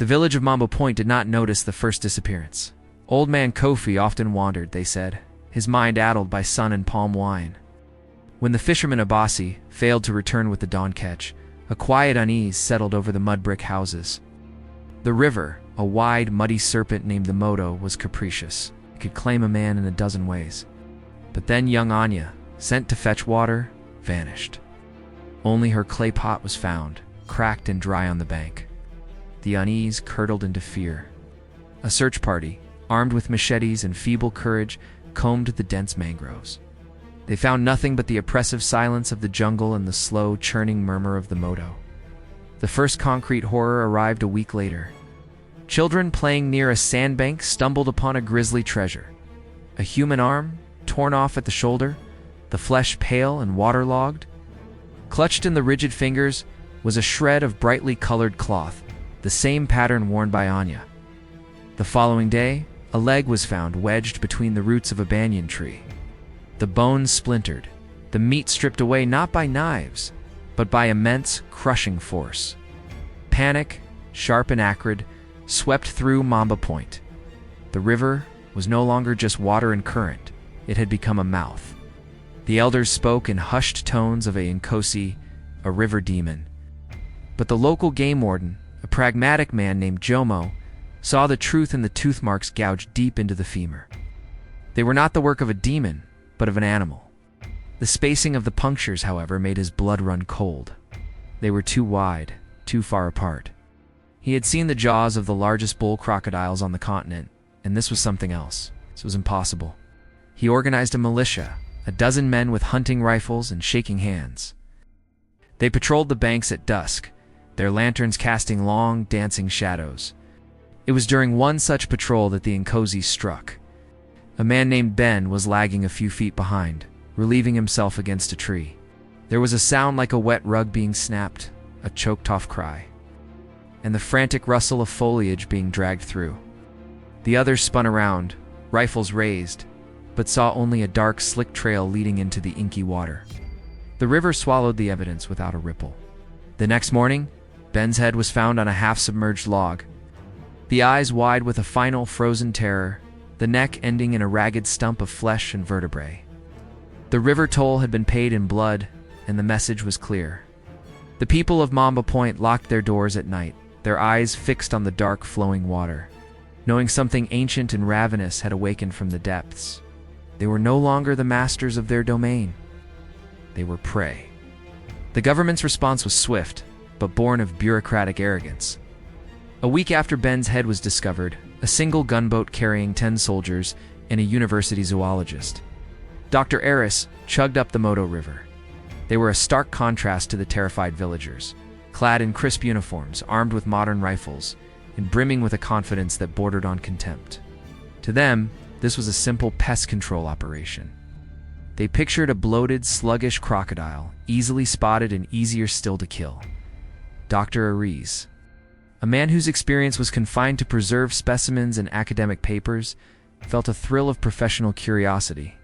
The village of Mambo Point did not notice the first disappearance. Old man Kofi often wandered, they said, his mind addled by sun and palm wine. When the fisherman Abasi failed to return with the dawn catch, a quiet unease settled over the mud brick houses. The river, a wide, muddy serpent named the Moto, was capricious. It could claim a man in a dozen ways. But then young Anya, sent to fetch water, vanished. Only her clay pot was found, cracked and dry on the bank. The unease curdled into fear. A search party, armed with machetes and feeble courage, combed the dense mangroves. They found nothing but the oppressive silence of the jungle and the slow, churning murmur of the Moto. The first concrete horror arrived a week later. Children playing near a sandbank stumbled upon a grisly treasure. A human arm, torn off at the shoulder, the flesh pale and waterlogged. Clutched in the rigid fingers was a shred of brightly colored cloth, the same pattern worn by Anya. The following day, a leg was found wedged between the roots of a banyan tree. The bones splintered, the meat stripped away not by knives, but by immense, crushing force. Panic, sharp and acrid, swept through Mambo Point. The river was no longer just water and current, it had become a mouth. The elders spoke in hushed tones of a Nkosi, a river demon. But the local game warden, a pragmatic man named Jomo, saw the truth in the tooth marks gouged deep into the femur. They were not the work of a demon, but of an animal. The spacing of the punctures, however, made his blood run cold. They were too wide, too far apart. He had seen the jaws of the largest bull crocodiles on the continent, and this was something else. This was impossible. He organized a militia, a dozen men with hunting rifles and shaking hands. They patrolled the banks at dusk, their lanterns casting long, dancing shadows. It was during one such patrol that the Nkosi struck. A man named Ben was lagging a few feet behind, relieving himself against a tree. There was a sound like a wet rug being snapped, a choked-off cry, and the frantic rustle of foliage being dragged through. The others spun around, rifles raised, but saw only a dark, slick trail leading into the inky water. The river swallowed the evidence without a ripple. The next morning, Ben's head was found on a half-submerged log, the eyes wide with a final frozen terror, the neck ending in a ragged stump of flesh and vertebrae. The river toll had been paid in blood, and the message was clear. The people of Mambo Point locked their doors at night, their eyes fixed on the dark, flowing water, knowing something ancient and ravenous had awakened from the depths. They were no longer the masters of their domain. They were prey. The government's response was swift, but born of bureaucratic arrogance. A week after Ben's head was discovered, a single gunboat carrying 10 soldiers and a university zoologist, Dr. Eris, chugged up the Moto River. They were a stark contrast to the terrified villagers, clad in crisp uniforms, armed with modern rifles, and brimming with a confidence that bordered on contempt. To them, this was a simple pest control operation. They pictured a bloated, sluggish crocodile, easily spotted and easier still to kill. Dr. Eris, a man whose experience was confined to preserved specimens and academic papers, felt a thrill of professional curiosity.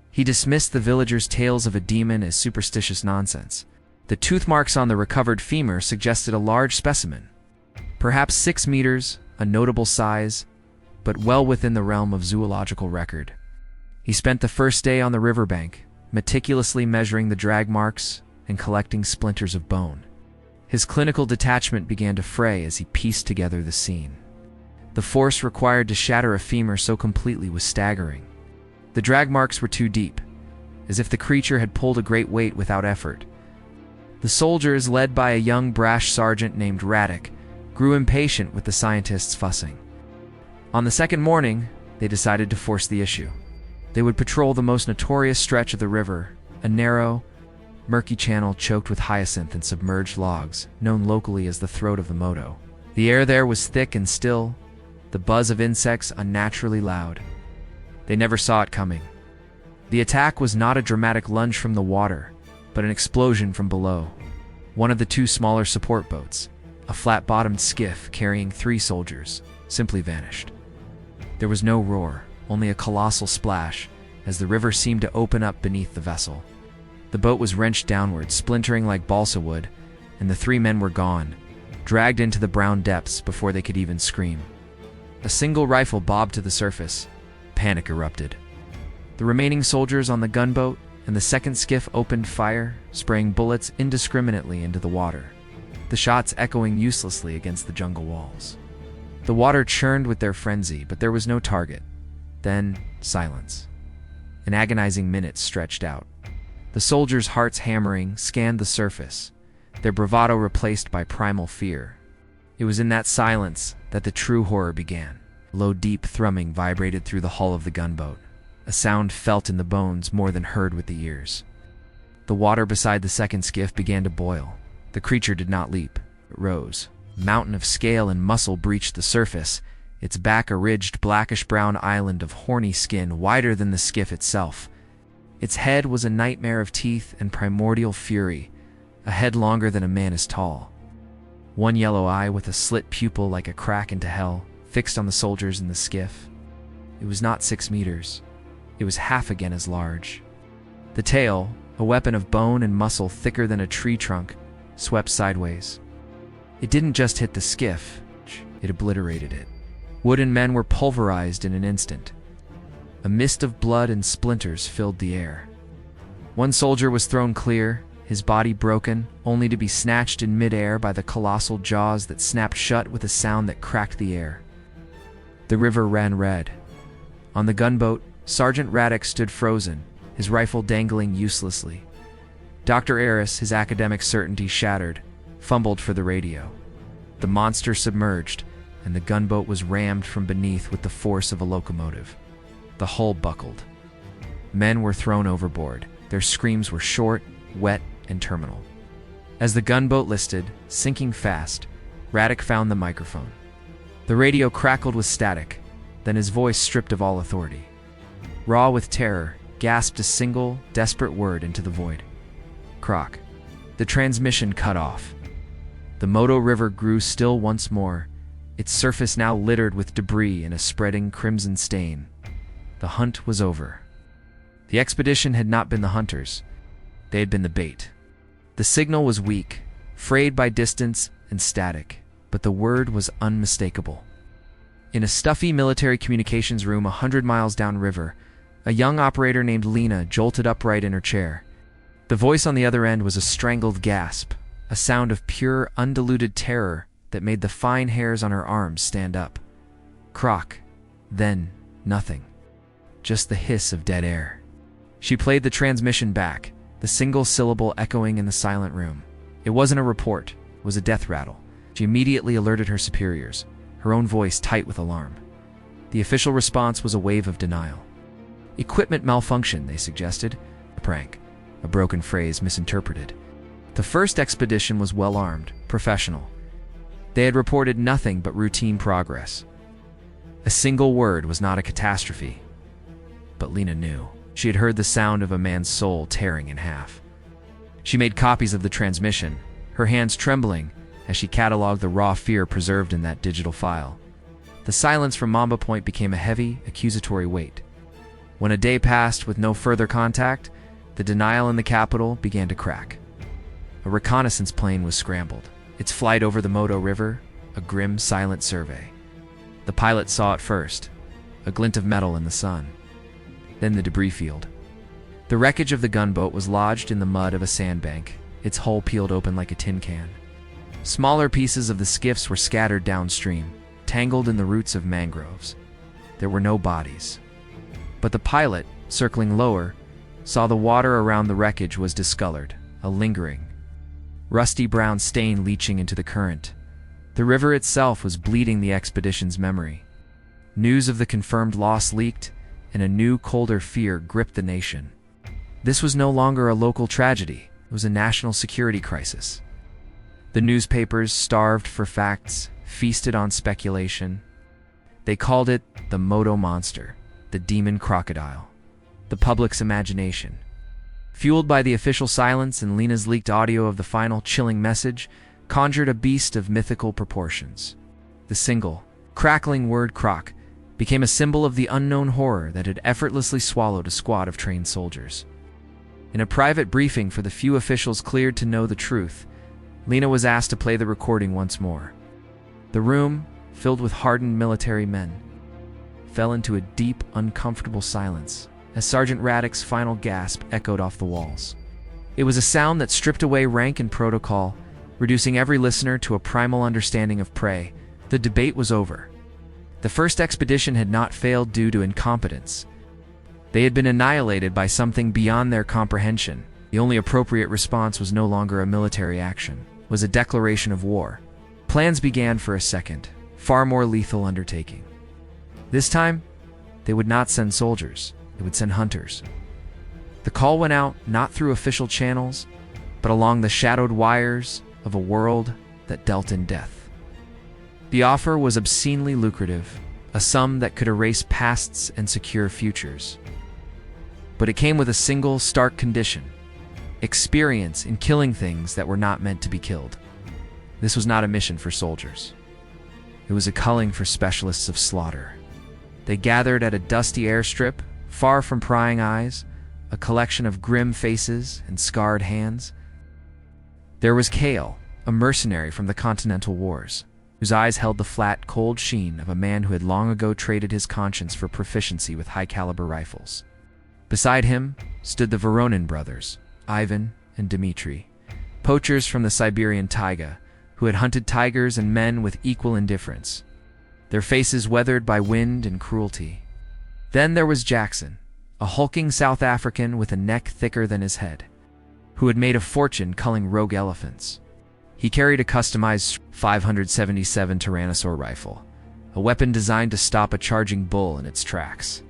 He dismissed the villagers' tales of a demon as superstitious nonsense. The tooth marks on the recovered femur suggested a large specimen, perhaps 6 meters, a notable size, but well within the realm of zoological record. He spent the first day on the riverbank, meticulously measuring the drag marks and collecting splinters of bone. His clinical detachment began to fray as he pieced together the scene. The force required to shatter a femur so completely was staggering. The drag marks were too deep, as if the creature had pulled a great weight without effort. The soldiers, led by a young brash sergeant named Radek, grew impatient with the scientists fussing. On the second morning, they decided to force the issue. They would patrol the most notorious stretch of the river, a narrow, murky channel choked with hyacinth and submerged logs, known locally as the throat of the Moto. The air there was thick and still, the buzz of insects unnaturally loud. They never saw it coming. The attack was not a dramatic lunge from the water, but an explosion from below. One of the 2 smaller support boats, a flat-bottomed skiff carrying 3 soldiers, simply vanished. There was no roar, only a colossal splash, as the river seemed to open up beneath the vessel. The boat was wrenched downward, splintering like balsa wood, and the 3 men were gone, dragged into the brown depths before they could even scream. A single rifle bobbed to the surface. Panic erupted. The remaining soldiers on the gunboat and the second skiff opened fire, spraying bullets indiscriminately into the water, the shots echoing uselessly against the jungle walls. The water churned with their frenzy, but there was no target. Then, silence. An agonizing minute stretched out. The soldiers' hearts hammering scanned the surface, their bravado replaced by primal fear. It was in that silence that the true horror began. Low, deep thrumming vibrated through the hull of the gunboat, a sound felt in the bones more than heard with the ears. The water beside the second skiff began to boil. The creature did not leap. It rose. A mountain of scale and muscle breached the surface, its back a ridged blackish-brown island of horny skin wider than the skiff itself. Its head was a nightmare of teeth and primordial fury, a head longer than a man is tall. One yellow eye with a slit pupil like a crack into hell, fixed on the soldiers in the skiff. It was not 6 meters. It was half again as large. The tail, a weapon of bone and muscle thicker than a tree trunk, swept sideways. It didn't just hit the skiff, it obliterated it. Wooden men were pulverized in an instant. A mist of blood and splinters filled the air. One soldier was thrown clear, his body broken, only to be snatched in midair by the colossal jaws that snapped shut with a sound that cracked the air. The river ran red. On the gunboat, Sergeant Raddick stood frozen, his rifle dangling uselessly. Dr. Aris, his academic certainty shattered, fumbled for the radio. The monster submerged, and the gunboat was rammed from beneath with the force of a locomotive. The hull buckled. Men were thrown overboard. Their screams were short, wet, and terminal. As the gunboat listed, sinking fast, Raddick found the microphone. The radio crackled with static, then his voice stripped of all authority. Raw with terror, gasped a single, desperate word into the void. Croc. The transmission cut off. The Moto River grew still once more, its surface now littered with debris and a spreading crimson stain. The hunt was over. The expedition had not been the hunters. They had been the bait. The signal was weak, frayed by distance and static, but the word was unmistakable. In a stuffy military communications room 100 miles downriver, a young operator named Lena jolted upright in her chair. The voice on the other end was a strangled gasp, a sound of pure, undiluted terror that made the fine hairs on her arms stand up. Croc. Then, nothing. Just the hiss of dead air. She played the transmission back, the single syllable echoing in the silent room. It wasn't a report, it was a death rattle. She immediately alerted her superiors, her own voice tight with alarm. The official response was a wave of denial. Equipment malfunction, they suggested. A prank. A broken phrase misinterpreted. The first expedition was well-armed, professional. They had reported nothing but routine progress. A single word was not a catastrophe. But Lena knew. She had heard the sound of a man's soul tearing in half. She made copies of the transmission, her hands trembling as she cataloged the raw fear preserved in that digital file. The silence from Mamba Point became a heavy, accusatory weight. When a day passed with no further contact, the denial in the capital began to crack. A reconnaissance plane was scrambled, its flight over the Moto River, a grim, silent survey. The pilot saw it first, a glint of metal in the sun. Then the debris field. The wreckage of the gunboat was lodged in the mud of a sandbank, its hull peeled open like a tin can. Smaller pieces of the skiffs were scattered downstream, tangled in the roots of mangroves. There were no bodies. But the pilot, circling lower, saw the water around the wreckage was discolored, a lingering, rusty brown stain leaching into the current. The river itself was bleeding the expedition's memory. News of the confirmed loss leaked, and a new, colder fear gripped the nation. This was no longer a local tragedy, it was a national security crisis. The newspapers, starved for facts, feasted on speculation. They called it the Moto Monster, the demon crocodile, the public's imagination. Fueled by the official silence and Lena's leaked audio of the final chilling message, conjured a beast of mythical proportions. The single, crackling word croc became a symbol of the unknown horror that had effortlessly swallowed a squad of trained soldiers. In a private briefing for the few officials cleared to know the truth, Lena was asked to play the recording once more. The room, filled with hardened military men, fell into a deep, uncomfortable silence as Sergeant Raddick's final gasp echoed off the walls. It was a sound that stripped away rank and protocol, reducing every listener to a primal understanding of prey. The debate was over. The first expedition had not failed due to incompetence. They had been annihilated by something beyond their comprehension. The only appropriate response was no longer a military action, it was a declaration of war. Plans began for a second, far more lethal undertaking. This time, they would not send soldiers, they would send hunters. The call went out not through official channels, but along the shadowed wires of a world that dealt in death. The offer was obscenely lucrative, a sum that could erase pasts and secure futures. But it came with a single stark condition: experience in killing things that were not meant to be killed. This was not a mission for soldiers. It was a culling for specialists of slaughter. They gathered at a dusty airstrip, far from prying eyes, a collection of grim faces and scarred hands. There was Cale, a mercenary from the Continental Wars, whose eyes held the flat, cold sheen of a man who had long ago traded his conscience for proficiency with high-caliber rifles. Beside him stood the Voronin brothers, Ivan and Dmitri, poachers from the Siberian taiga, who had hunted tigers and men with equal indifference, their faces weathered by wind and cruelty. Then there was Jackson, a hulking South African with a neck thicker than his head, who had made a fortune culling rogue elephants. He carried a customized 577 Tyrannosaur rifle, a weapon designed to stop a charging bull in its tracks.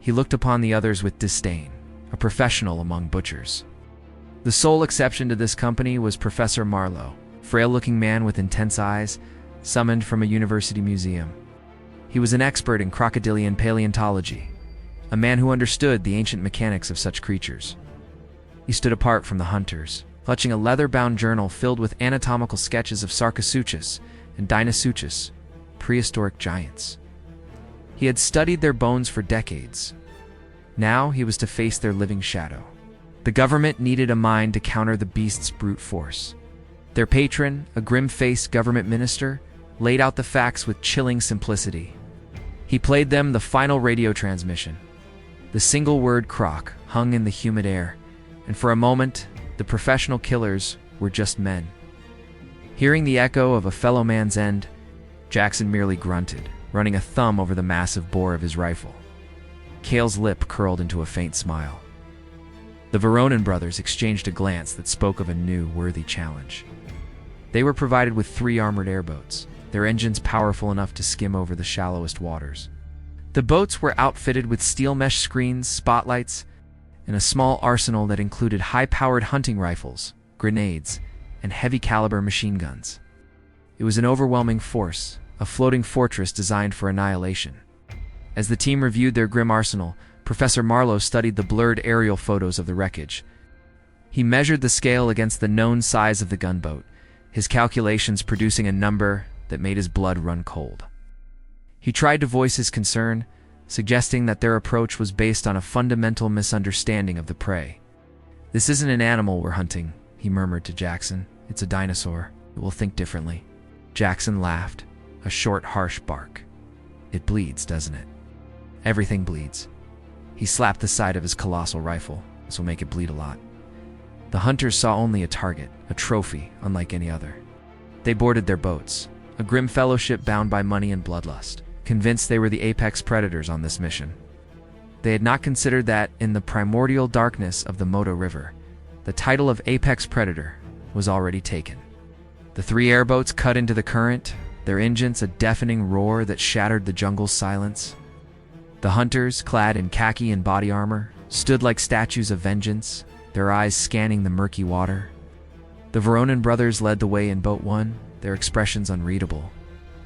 He looked upon the others with disdain, a professional among butchers. The sole exception to this company was Professor Marlowe, a frail-looking man with intense eyes, summoned from a university museum. He was an expert in crocodilian paleontology, a man who understood the ancient mechanics of such creatures. He stood apart from the hunters, clutching a leather-bound journal filled with anatomical sketches of Sarcosuchus and Deinosuchus, prehistoric giants. He had studied their bones for decades. Now he was to face their living shadow. The government needed a mind to counter the beast's brute force. Their patron, a grim-faced government minister, laid out the facts with chilling simplicity. He played them the final radio transmission. The single word "croc" hung in the humid air, and for a moment, the professional killers were just men. Hearing the echo of a fellow man's end, Jackson merely grunted, running a thumb over the massive bore of his rifle. Cale's lip curled into a faint smile. The Voronin brothers exchanged a glance that spoke of a new, worthy challenge. They were provided with 3 armored airboats, their engines powerful enough to skim over the shallowest waters. The boats were outfitted with steel mesh screens, spotlights, and a small arsenal that included high-powered hunting rifles, grenades, and heavy-caliber machine guns. It was an overwhelming force, a floating fortress designed for annihilation. As the team reviewed their grim arsenal, Professor Marlowe studied the blurred aerial photos of the wreckage. He measured the scale against the known size of the gunboat, his calculations producing a number that made his blood run cold. He tried to voice his concern, suggesting that their approach was based on a fundamental misunderstanding of the prey. "This isn't an animal we're hunting," he murmured to Jackson. "It's a dinosaur. It will think differently." Jackson laughed, a short, harsh bark. "It bleeds, doesn't it?" "Everything bleeds." He slapped the side of his colossal rifle. "This will make it bleed a lot." The hunters saw only a target, a trophy unlike any other. They boarded their boats, a grim fellowship bound by money and bloodlust, convinced they were the apex predators on this mission. They had not considered that, in the primordial darkness of the Moto River, the title of apex predator was already taken. The 3 airboats cut into the current, their engines a deafening roar that shattered the jungle's silence. The hunters, clad in khaki and body armor, stood like statues of vengeance, their eyes scanning the murky water. The Voronin brothers led the way in Boat 1, their expressions unreadable.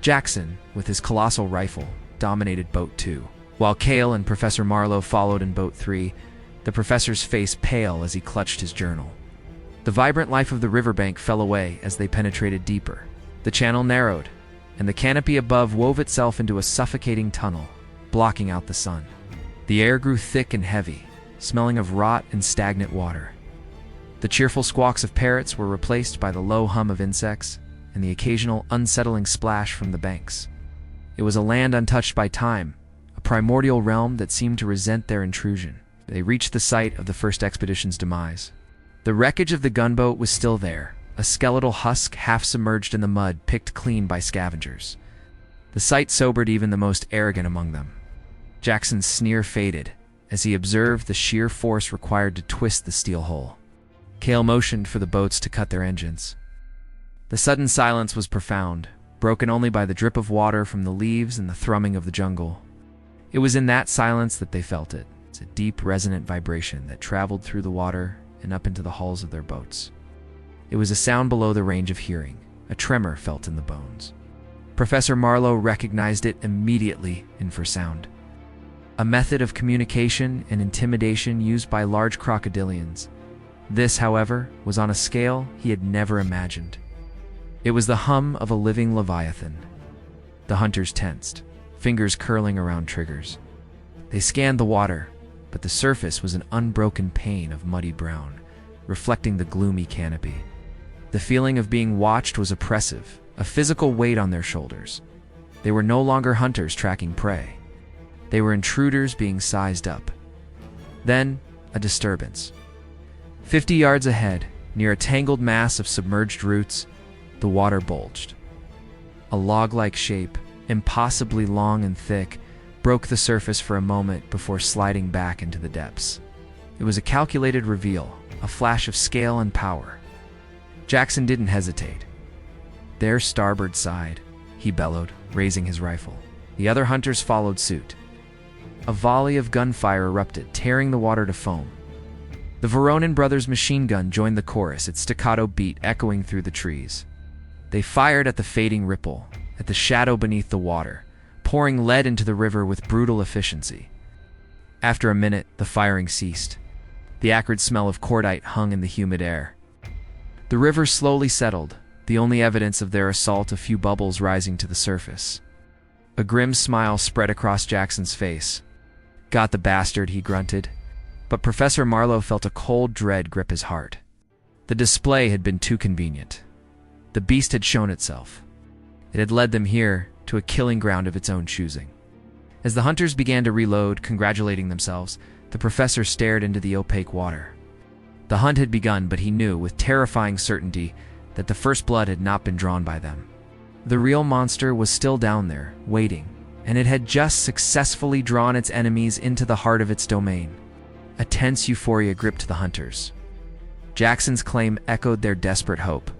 Jackson, with his colossal rifle, dominated Boat 2, while Cale and Professor Marlowe followed in Boat 3, the professor's face pale as he clutched his journal. The vibrant life of the riverbank fell away as they penetrated deeper. The channel narrowed, and the canopy above wove itself into a suffocating tunnel, blocking out the sun. The air grew thick and heavy, smelling of rot and stagnant water. The cheerful squawks of parrots were replaced by the low hum of insects and the occasional unsettling splash from the banks. It was a land untouched by time, a primordial realm that seemed to resent their intrusion. They reached the site of the first expedition's demise. The wreckage of the gunboat was still there, a skeletal husk half submerged in the mud picked clean by scavengers. The sight sobered even the most arrogant among them. Jackson's sneer faded as he observed the sheer force required to twist the steel hull. Cale motioned for the boats to cut their engines. The sudden silence was profound, broken only by the drip of water from the leaves and the thrumming of the jungle. It was in that silence that they felt it. It's a deep, resonant vibration that traveled through the water and up into the hulls of their boats. It was a sound below the range of hearing, a tremor felt in the bones. Professor Marlowe recognized it immediately infrasound, a method of communication and intimidation used by large crocodilians. This, however, was on a scale he had never imagined. It was the hum of a living leviathan. The hunters tensed, fingers curling around triggers. They scanned the water, but the surface was an unbroken pane of muddy brown, reflecting the gloomy canopy. The feeling of being watched was oppressive, a physical weight on their shoulders. They were no longer hunters tracking prey. They were intruders being sized up. Then, a disturbance. 50 yards ahead, near a tangled mass of submerged roots, the water bulged. A log-like shape, impossibly long and thick, broke the surface for a moment before sliding back into the depths. It was a calculated reveal, a flash of scale and power. Jackson didn't hesitate. "Their starboard side," he bellowed, raising his rifle. The other hunters followed suit. A volley of gunfire erupted, tearing the water to foam. The Veronin brothers' machine gun joined the chorus, its staccato beat echoing through the trees. They fired at the fading ripple, at the shadow beneath the water, pouring lead into the river with brutal efficiency. After a minute, the firing ceased. The acrid smell of cordite hung in the humid air. The river slowly settled, the only evidence of their assault a few bubbles rising to the surface. A grim smile spread across Jackson's face. "Got the bastard," he grunted. But Professor Marlowe felt a cold dread grip his heart. The display had been too convenient. The beast had shown itself. It had led them here, to a killing ground of its own choosing. As the hunters began to reload, congratulating themselves, the professor stared into the opaque water. The hunt had begun, but he knew with terrifying certainty that the first blood had not been drawn by them. The real monster was still down there, waiting, and it had just successfully drawn its enemies into the heart of its domain. A tense euphoria gripped the hunters. Jackson's claim echoed their desperate hope.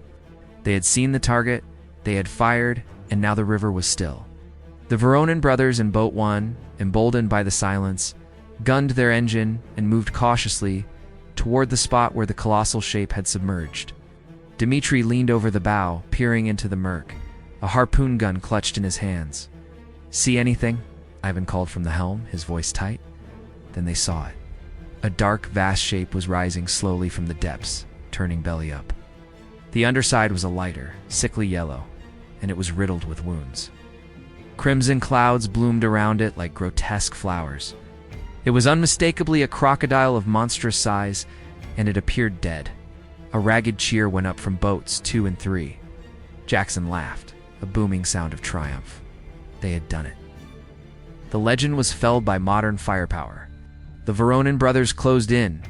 They had seen the target, they had fired, and now the river was still. The Veronin brothers in Boat 1, emboldened by the silence, gunned their engine and moved cautiously toward the spot where the colossal shape had submerged. Dmitri leaned over the bow, peering into the murk, a harpoon gun clutched in his hands. "See anything?" Ivan called from the helm, his voice tight. Then they saw it. A dark, vast shape was rising slowly from the depths, turning belly up. The underside was a lighter, sickly yellow, and it was riddled with wounds. Crimson clouds bloomed around it like grotesque flowers. It was unmistakably a crocodile of monstrous size, and it appeared dead. A ragged cheer went up from boats 2 and 3. Jackson laughed, a booming sound of triumph. They had done it. The legend was felled by modern firepower. The Veronin brothers closed in,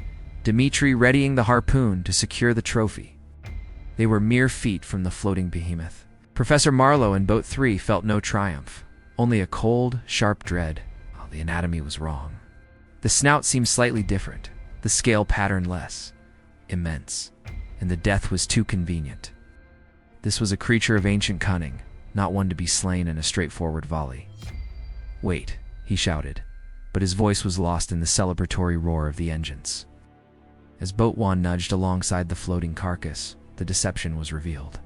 Dmitri readying the harpoon to secure the trophy. They were mere feet from the floating behemoth. Professor Marlowe in Boat 3 felt no triumph, only a cold, sharp dread. Oh, the anatomy was wrong. The snout seemed slightly different, the scale pattern less, immense, and the death was too convenient. This was a creature of ancient cunning, not one to be slain in a straightforward volley. "Wait," he shouted, but his voice was lost in the celebratory roar of the engines. As Boat 1 nudged alongside the floating carcass, the deception was revealed.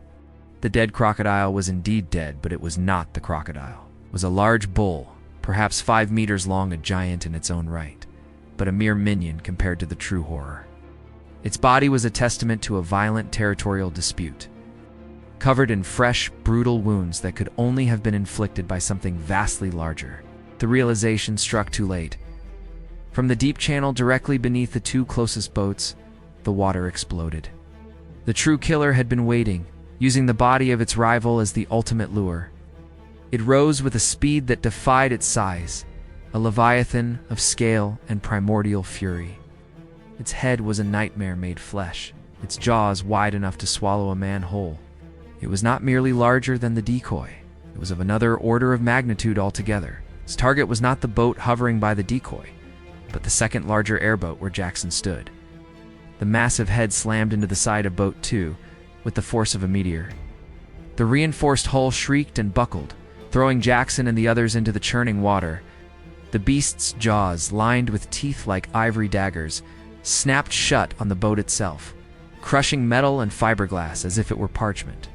The dead crocodile was indeed dead, but it was not the crocodile. It was a large bull, perhaps 5 meters long, a giant in its own right, but a mere minion compared to the true horror. Its body was a testament to a violent territorial dispute, covered in fresh, brutal wounds that could only have been inflicted by something vastly larger. The realization struck too late. From the deep channel directly beneath the 2 closest boats, the water exploded. The true killer had been waiting, using the body of its rival as the ultimate lure. It rose with a speed that defied its size, a leviathan of scale and primordial fury. Its head was a nightmare made flesh, its jaws wide enough to swallow a man whole. It was not merely larger than the decoy, it was of another order of magnitude altogether. Its target was not the boat hovering by the decoy, but the second larger airboat where Jackson stood. The massive head slammed into the side of Boat 2 with the force of a meteor. The reinforced hull shrieked and buckled, throwing Jackson and the others into the churning water. The beast's jaws, lined with teeth like ivory daggers, snapped shut on the boat itself, crushing metal and fiberglass as if it were parchment.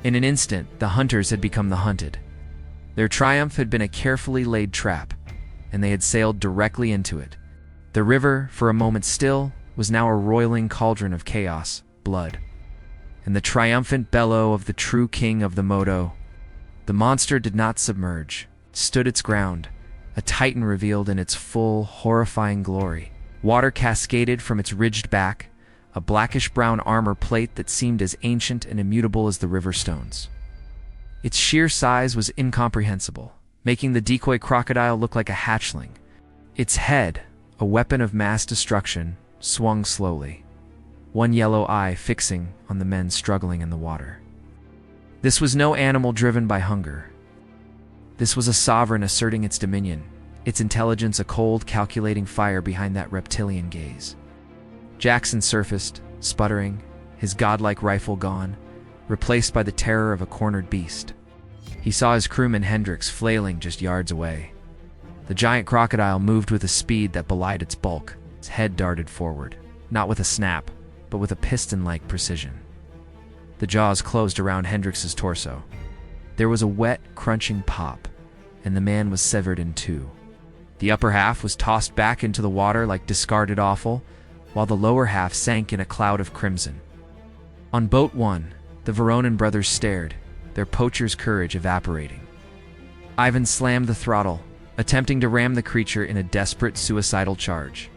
In an instant, the hunters had become the hunted. Their triumph had been a carefully laid trap, and they had sailed directly into it. The river, for a moment still, was now a roiling cauldron of chaos, blood, and the triumphant bellow of the true king of the Moto. The monster did not submerge, stood its ground, a titan revealed in its full, horrifying glory. Water cascaded from its ridged back, a blackish-brown armor plate that seemed as ancient and immutable as the river stones. Its sheer size was incomprehensible, making the decoy crocodile look like a hatchling. Its head, a weapon of mass destruction, swung slowly, one yellow eye fixing on the men struggling in the water. This was no animal driven by hunger. This was a sovereign asserting its dominion, its intelligence a cold, calculating fire behind that reptilian gaze. Jackson surfaced, sputtering, his godlike rifle gone, replaced by the terror of a cornered beast. He saw his crewman Hendricks flailing just yards away. The giant crocodile moved with a speed that belied its bulk. Its head darted forward, not with a snap, but with a piston-like precision. The jaws closed around Hendricks's torso. There was a wet, crunching pop, and the man was severed in two. The upper half was tossed back into the water like discarded offal, while the lower half sank in a cloud of crimson. On Boat 1, the Veronin brothers stared, their poacher's courage evaporating. Ivan slammed the throttle, attempting to ram the creature in a desperate, suicidal charge.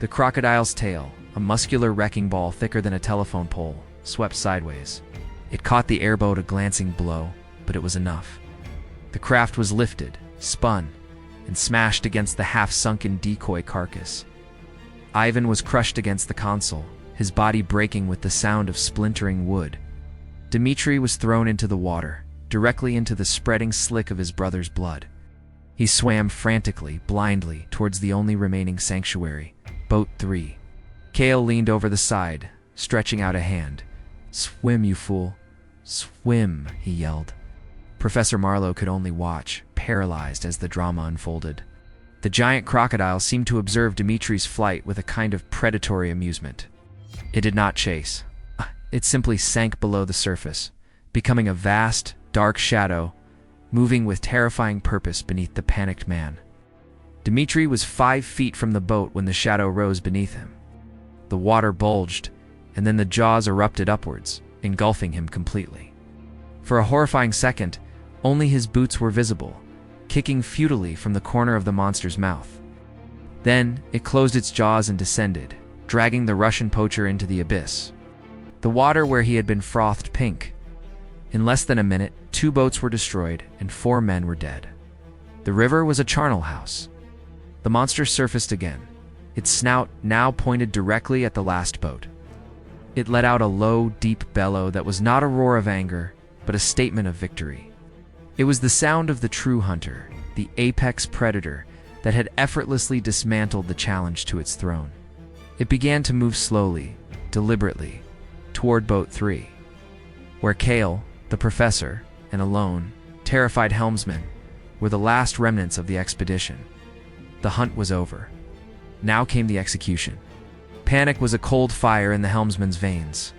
The crocodile's tail, a muscular wrecking ball thicker than a telephone pole, swept sideways. It caught the airboat a glancing blow, but it was enough. The craft was lifted, spun, and smashed against the half-sunken decoy carcass. Ivan was crushed against the console, his body breaking with the sound of splintering wood. Dmitri was thrown into the water, directly into the spreading slick of his brother's blood. He swam frantically, blindly, towards the only remaining sanctuary, Boat 3. Kale leaned over the side, stretching out a hand. "Swim, you fool. Swim," he yelled. Professor Marlowe could only watch, paralyzed as the drama unfolded. The giant crocodile seemed to observe Dimitri's flight with a kind of predatory amusement. It did not chase. It simply sank below the surface, becoming a vast, dark shadow, moving with terrifying purpose beneath the panicked man. Dmitri was 5 feet from the boat when the shadow rose beneath him. The water bulged, and then the jaws erupted upwards, engulfing him completely. For a horrifying second, only his boots were visible, kicking futilely from the corner of the monster's mouth. Then it closed its jaws and descended, dragging the Russian poacher into the abyss, the water where he had been frothed pink. In less than a minute, 2 boats were destroyed and 4 men were dead. The river was a charnel house. The monster surfaced again, its snout now pointed directly at the last boat. It let out a low, deep bellow that was not a roar of anger, but a statement of victory. It was the sound of the true hunter, the apex predator that had effortlessly dismantled the challenge to its throne. It began to move slowly, deliberately, toward Boat 3, where Kale, the professor, and a lone, terrified helmsman were the last remnants of the expedition. The hunt was over. Now came the execution. Panic was a cold fire in the helmsman's veins.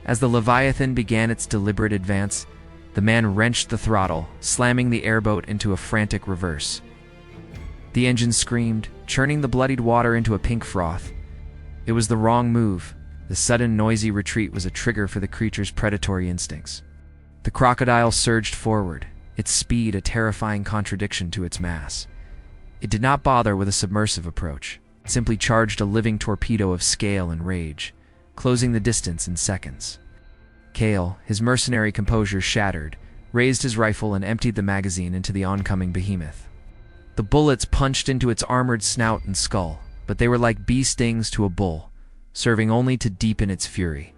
As the Leviathan began its deliberate advance, the man wrenched the throttle, slamming the airboat into a frantic reverse. The engine screamed, churning the bloodied water into a pink froth. It was the wrong move. The sudden noisy retreat was a trigger for the creature's predatory instincts. The crocodile surged forward, its speed a terrifying contradiction to its mass. It did not bother with a submersive approach. It simply charged a living torpedo of scale and rage, closing the distance in seconds. Cale, his mercenary composure shattered, raised his rifle and emptied the magazine into the oncoming behemoth. The bullets punched into its armored snout and skull, but they were like bee stings to a bull, serving only to deepen its fury.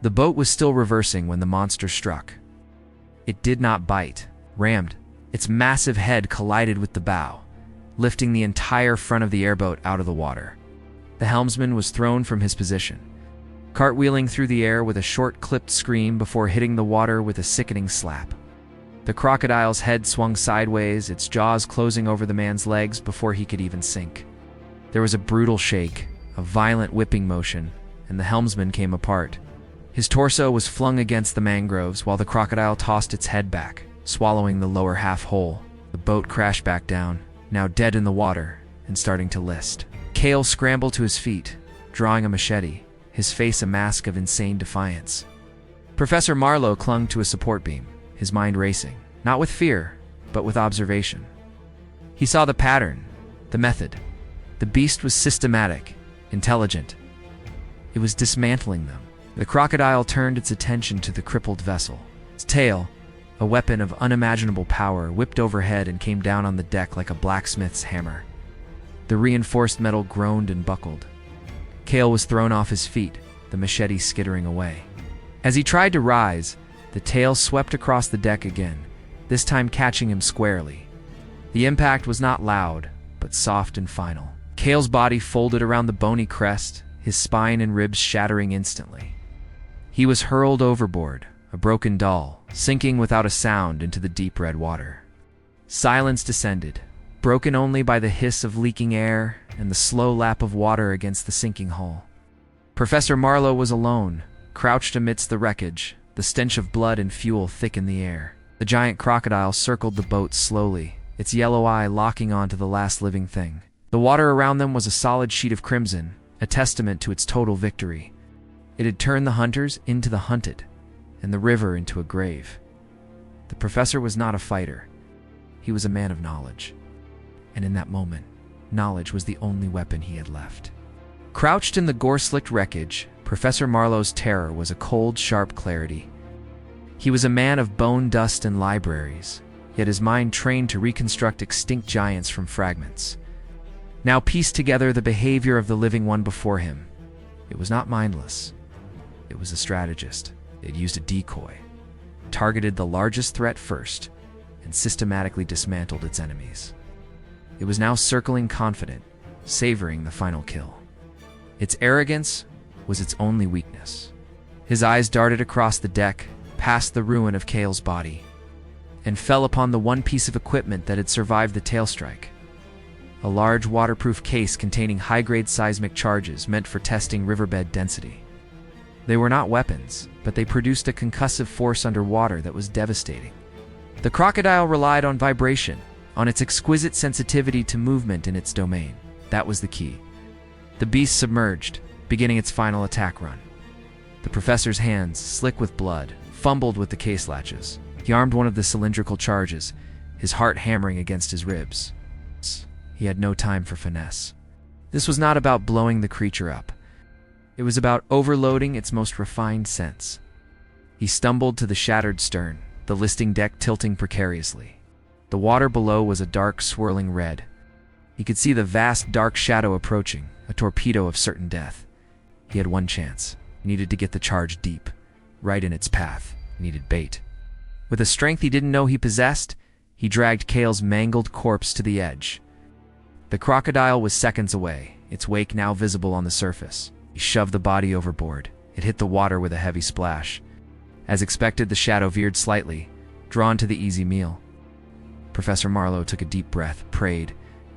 The boat was still reversing when the monster struck. It did not bite, rammed. Its massive head collided with the bow, lifting the entire front of the airboat out of the water. The helmsman was thrown from his position, cartwheeling through the air with a short clipped scream before hitting the water with a sickening slap. The crocodile's head swung sideways, its jaws closing over the man's legs before he could even sink. There was a brutal shake, a violent whipping motion, and the helmsman came apart. His torso was flung against the mangroves while the crocodile tossed its head back, swallowing the lower half whole. The boat crashed back down, now dead in the water and starting to list. Cale scrambled to his feet, drawing a machete, his face a mask of insane defiance. Professor Marlowe clung to a support beam, his mind racing, not with fear, but with observation. He saw the pattern, the method. The beast was systematic, intelligent. It was dismantling them. The crocodile turned its attention to the crippled vessel. Its tail, a weapon of unimaginable power, whipped overhead and came down on the deck like a blacksmith's hammer. The reinforced metal groaned and buckled. Cale was thrown off his feet, the machete skittering away. As he tried to rise, the tail swept across the deck again, this time catching him squarely. The impact was not loud, but soft and final. Cale's body folded around the bony crest, his spine and ribs shattering instantly. He was hurled overboard, a broken doll, sinking without a sound into the deep red water. Silence descended, broken only by the hiss of leaking air and the slow lap of water against the sinking hull. Professor Marlowe was alone, crouched amidst the wreckage, the stench of blood and fuel thick in the air. The giant crocodile circled the boat slowly, its yellow eye locking onto the last living thing. The water around them was a solid sheet of crimson, a testament to its total victory. It had turned the hunters into the hunted, and the river into a grave. The professor was not a fighter. He was a man of knowledge. And in that moment, knowledge was the only weapon he had left. Crouched in the gore-slicked wreckage, Professor Marlowe's terror was a cold, sharp clarity. He was a man of bone dust and libraries, yet his mind trained to reconstruct extinct giants from fragments. Now pieced together the behavior of the living one before him. It was not mindless. It was a strategist. It used a decoy, targeted the largest threat first, and systematically dismantled its enemies. It was now circling confident, savoring the final kill. Its arrogance was its only weakness. His eyes darted across the deck, past the ruin of Cale's body, and fell upon the one piece of equipment that had survived the tail strike. A large waterproof case containing high-grade seismic charges meant for testing riverbed density. They were not weapons, but they produced a concussive force underwater that was devastating. The crocodile relied on vibration, on its exquisite sensitivity to movement in its domain. That was the key. The beast submerged, beginning its final attack run. The professor's hands, slick with blood, fumbled with the case latches. He armed one of the cylindrical charges, his heart hammering against his ribs. He had no time for finesse. This was not about blowing the creature up. It was about overloading its most refined sense. He stumbled to the shattered stern, the listing deck tilting precariously. The water below was a dark, swirling red. He could see the vast, dark shadow approaching, a torpedo of certain death. He had one chance. He needed to get the charge deep, right in its path. He needed bait. With a strength he didn't know he possessed, he dragged Cale's mangled corpse to the edge. The crocodile was seconds away, its wake now visible on the surface. He shoved the body overboard. It hit the water with a heavy splash. As expected, the shadow veered slightly, drawn to the easy meal. Professor Marlowe took a deep breath, prayed,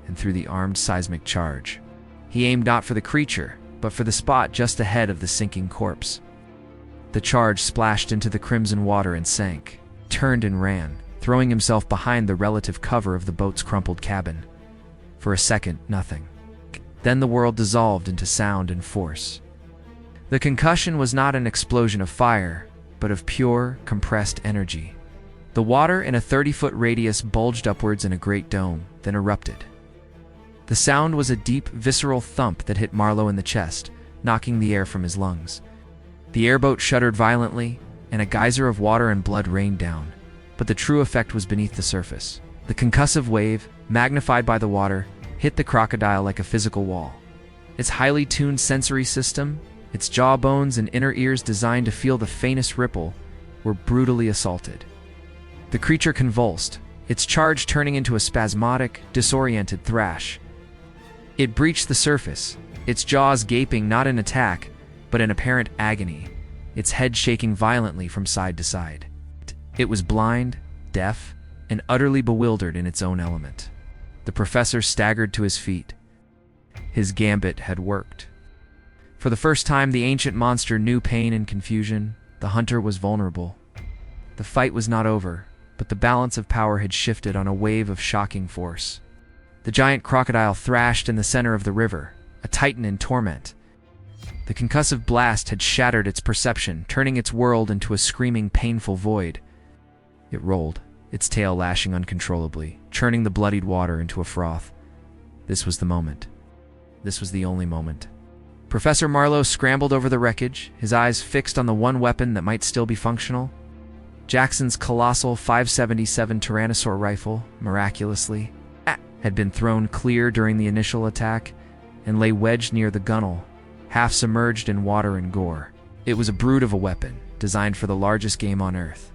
and threw the armed seismic charge. He aimed not for the creature, but for the spot just ahead of the sinking corpse. The charge splashed into the crimson water and sank, turned and ran, throwing himself behind the relative cover of the boat's crumpled cabin. For a second, nothing. Then the world dissolved into sound and force. The concussion was not an explosion of fire, but of pure, compressed energy. The water in a 30-foot radius bulged upwards in a great dome, then erupted. The sound was a deep, visceral thump that hit Marlowe in the chest, knocking the air from his lungs. The airboat shuddered violently, and a geyser of water and blood rained down. But the true effect was beneath the surface. The concussive wave, magnified by the water, hit the crocodile like a physical wall. Its highly tuned sensory system, its jawbones and inner ears designed to feel the faintest ripple, were brutally assaulted. The creature convulsed, its charge turning into a spasmodic, disoriented thrash. It breached the surface, its jaws gaping not in attack, but in apparent agony, its head shaking violently from side to side. It was blind, deaf, and utterly bewildered in its own element. The professor staggered to his feet. His gambit had worked. For the first time, the ancient monster knew pain and confusion. The hunter was vulnerable. The fight was not over, but the balance of power had shifted on a wave of shocking force. The giant crocodile thrashed in the center of the river, a titan in torment. The concussive blast had shattered its perception, turning its world into a screaming, painful void. It rolled, its tail lashing uncontrollably, churning the bloodied water into a froth. This was the moment. This was the only moment. Professor Marlowe scrambled over the wreckage, his eyes fixed on the one weapon that might still be functional. Jackson's colossal .577 Tyrannosaur rifle, miraculously, had been thrown clear during the initial attack and lay wedged near the gunwale, half submerged in water and gore. It was a brute of a weapon, designed for the largest game on Earth.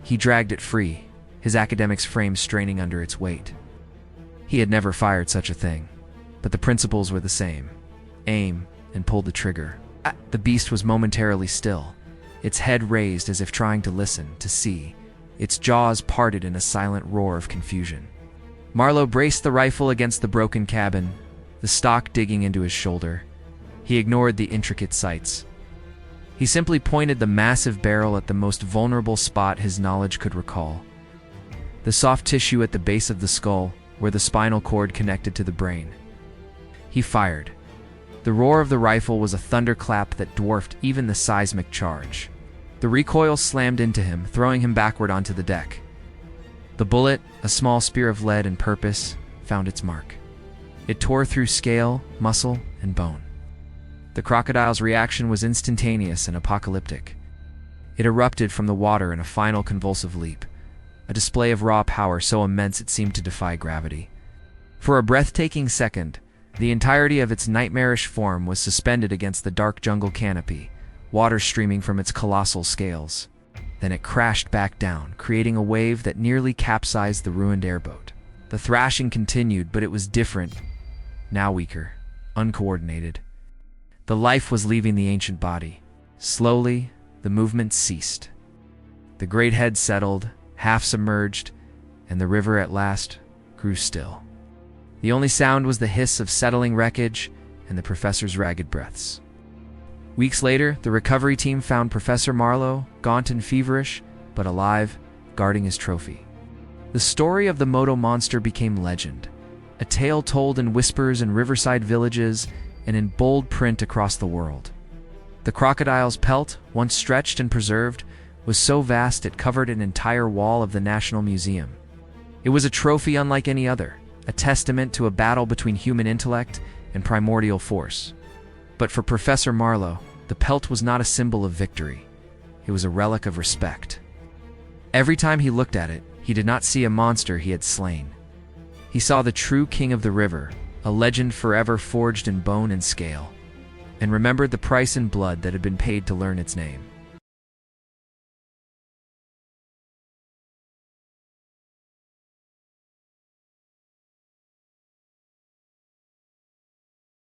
He dragged it free, his academic's frame straining under its weight. He had never fired such a thing, but the principles were the same. Aim, and pull the trigger. The beast was momentarily still, its head raised as if trying to listen, to see, its jaws parted in a silent roar of confusion. Marlowe braced the rifle against the broken cabin, the stock digging into his shoulder. He ignored the intricate sights. He simply pointed the massive barrel at the most vulnerable spot his knowledge could recall. The soft tissue at the base of the skull, where the spinal cord connected to the brain. He fired. The roar of the rifle was a thunderclap that dwarfed even the seismic charge. The recoil slammed into him, throwing him backward onto the deck. The bullet, a small spear of lead and purpose, found its mark. It tore through scale, muscle, and bone. The crocodile's reaction was instantaneous and apocalyptic. It erupted from the water in a final convulsive leap, a display of raw power so immense it seemed to defy gravity. For a breathtaking second, the entirety of its nightmarish form was suspended against the dark jungle canopy, water streaming from its colossal scales. Then it crashed back down, creating a wave that nearly capsized the ruined airboat. The thrashing continued, but it was different, now weaker, uncoordinated. The life was leaving the ancient body. Slowly, the movement ceased. The great head settled, half submerged, and the river at last grew still. The only sound was the hiss of settling wreckage and the professor's ragged breaths. Weeks later, the recovery team found Professor Marlowe, gaunt and feverish, but alive, guarding his trophy. The story of the Moto monster became legend, a tale told in whispers in riverside villages and in bold print across the world. The crocodile's pelt, once stretched and preserved, was so vast it covered an entire wall of the National Museum. It was a trophy unlike any other, a testament to a battle between human intellect and primordial force. But for Professor Marlowe, the pelt was not a symbol of victory. It was a relic of respect. Every time he looked at it, he did not see a monster he had slain. He saw the true king of the river, a legend forever forged in bone and scale, and remembered the price in blood that had been paid to learn its name.